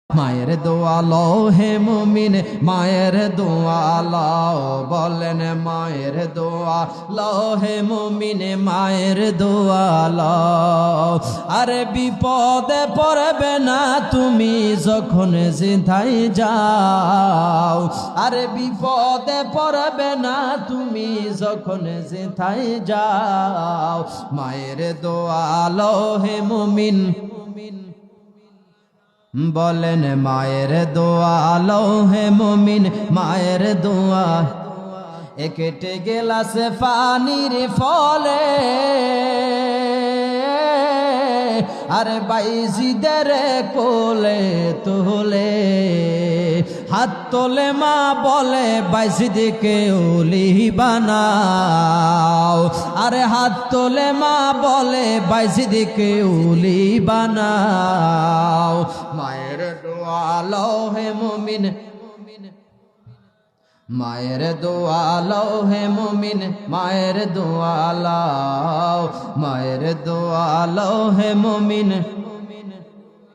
মায়ের দোয়া লও হে মুমিন, মায়ের দোয়া লও। বলেন মায়ের দোয়া লও হে মুমিন, মায়ের দোয়া লও। আরে বিপদে পড়বে না তুমি যখন যেথাই যাও। আরে বিপদে পড়বে না তুমি যখন যেথাই যাও। মায়ের দোয়া লও হে মুমিন, বলেন মায়ের দোয়া লও হে মুমিন, মায়ের দোয়া। কেটে গেলাসে পানির ফলে আরে বাইজিদের কোলে তোলে। হাত তোলে মা বলে বাইজিদকে ওলি বানাও। আরে হাত তোলে মা বলে বাইজিদকে ওলি বানাও। মায়ের দোয়া লও হে মুমিন, মায়ের দোয়া লও হে মুমিন, মায়ের দোয়া লও। মায়ের দোয়া লও হে মুমিন।